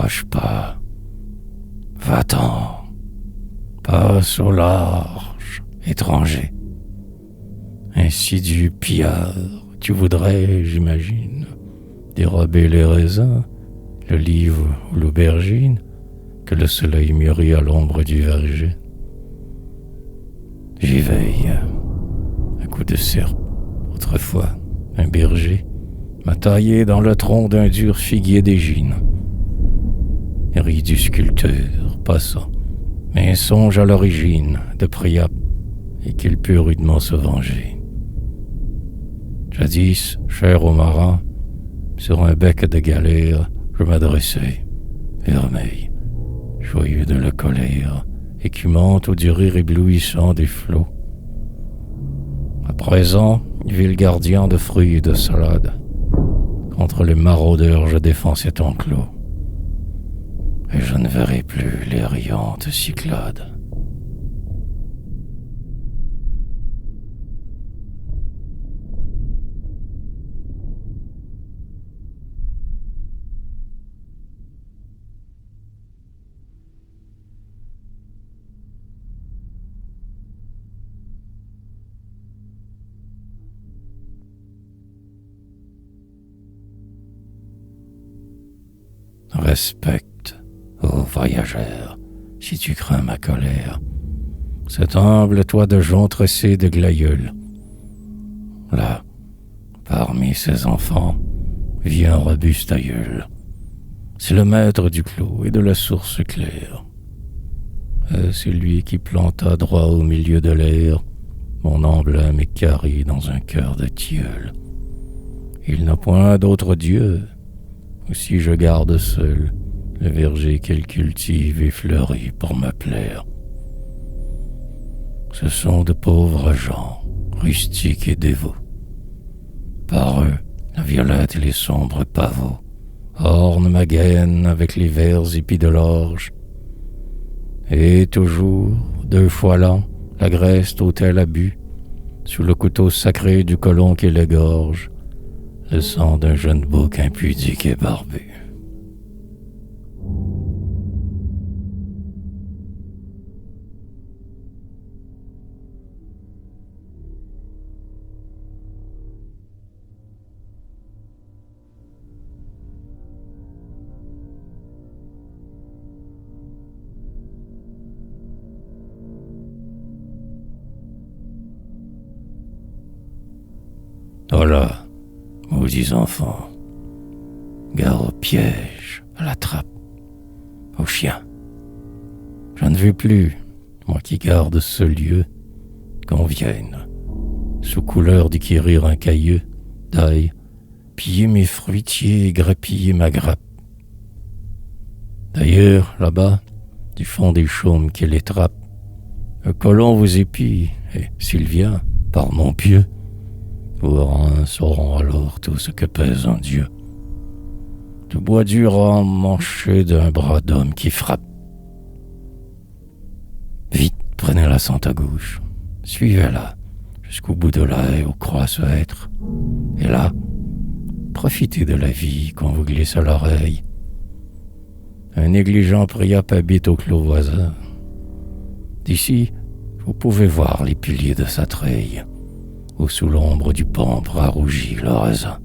t'approche pas. Va-t'en. Passe au large, étranger. Insidieux pillard, tu voudrais, j'imagine, dérober les raisins, le livre ou l'aubergine, que le soleil mûrit à l'ombre du verger. J'y veille. Un coup de serpe. Autrefois, un berger m'a taillé dans le tronc d'un dur figuier d'Égine. Rit du sculpteur, passant, mais songe à l'origine de Priape et qu'il peut rudement se venger. Jadis, cher aux marins, sur un bec de galère, je m'adressais, vermeil, joyeux de la colère, écumante du rire éblouissant des flots. À présent, vil gardien de fruits et de salades, contre les maraudeurs je défends cet enclos, et je ne verrai plus les riantes Cyclades. Respecte, ô voyageur, si tu crains ma colère, cet humble toit de jonc tressé de glaïeuls. Là, parmi ses enfants, vit un robuste aïeul. C'est le maître du clos et de la source claire. C'est lui qui planta droit au milieu de l'air mon emblème équarri dans un cœur de tilleul. Il n'a point d'autre Dieu, aussi je garde seul le verger qu'il cultive et fleurit pour me plaire. Ce sont de pauvres gens, rustiques et dévots. Par eux, la violette et les sombres pavots ornent ma gaine avec les verts épis de l'orge. Et toujours, 2 fois l'an, l'agreste autel abus, sous le couteau sacré du colon qui l'égorge, le sang d'un jeune bouc impudique et barbu. Voilà, maudits enfants, gare au piège, à la trappe, au chien. Je ne veux plus, moi qui garde ce lieu, qu'on vienne, sous couleur d'acquérir un cailleux, d'ail, piller mes fruitiers et grappiller ma grappe. D'ailleurs, là-bas, du fond des chaumes qui les trappent, un colon vous épie, et s'il vient, par mon pieu, vos reins sauront alors tout ce que pèse un dieu. Du bois dur emmanché d'un bras d'homme qui frappe. Vite, prenez la sente à gauche, suivez-la jusqu'au bout de la haie où croit ce être. Et là, profitez de la vie qu'on vous glisse à l'oreille. Un négligent Priape habite au clos voisin. D'ici, vous pouvez voir les piliers de sa treille, où sous l'ombre du pampre a rougi le raisin.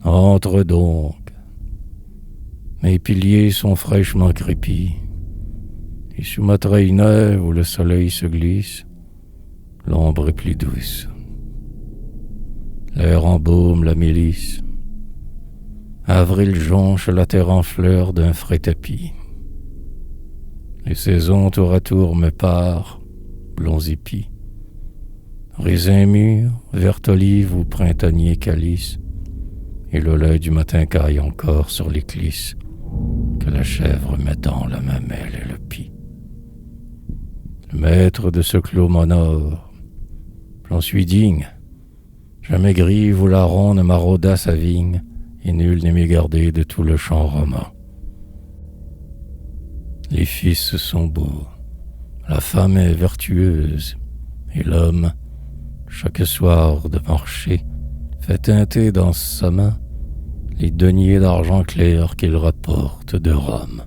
Entre donc. Mes piliers sont fraîchement crépis, et sous ma treille neuve où le soleil se glisse, l'ombre est plus douce. L'air embaume la mélisse. Avril jonche la terre en fleurs d'un frais tapis. Les saisons tour à tour me parent, blonds épis. Raisins mûrs, vert olive ou printanier calice, et le lait du matin caille encore sur les clisses que la chèvre met dans la mamelle et le pis. Le maître de ce clos m'honore, j'en suis digne. Jamais grive ou larron ne marauda sa vigne, et nul n'est mieux gardé de tout le champ romain. Les fils sont beaux, la femme est vertueuse, et l'homme, chaque soir de marché, fait teinter dans sa main les deniers d'argent clair qu'il rapporte de Rome.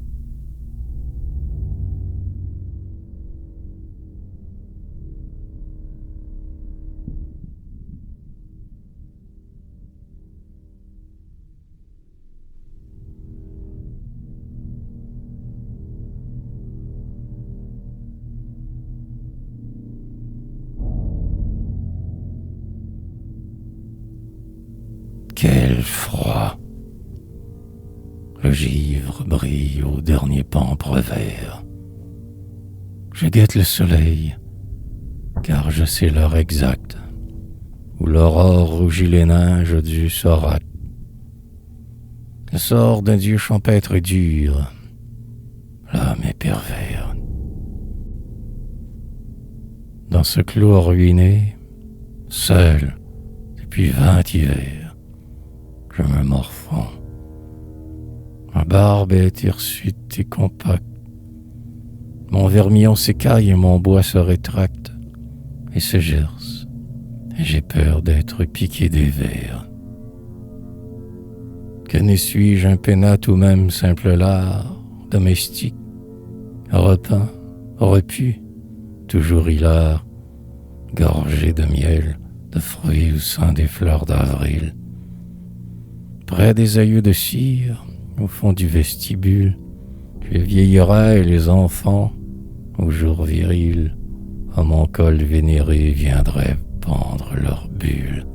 Quel froid! Le givre brille au dernier pampre vert. Je guette le soleil, car je sais l'heure exacte où l'aurore rougit les neiges du Sorat. Le sort d'un dieu champêtre et dur, l'âme est pervers. Dans ce clos ruiné, seul depuis 20 hivers, je me morfonds. Ma barbe est hirsute et compacte. Mon vermillon s'écaille et mon bois se rétracte et se gerce. Et j'ai peur d'être piqué des vers. Que ne suis-je un pénate ou même simple lard, domestique, repeint, repu, toujours hilar, gorgé de miel, de fruits ou sein des fleurs d'avril. Près des aïeux de cire, au fond du vestibule, je vieillirai et les enfants, au jour viril, à mon col vénéré viendraient pendre leurs bulles.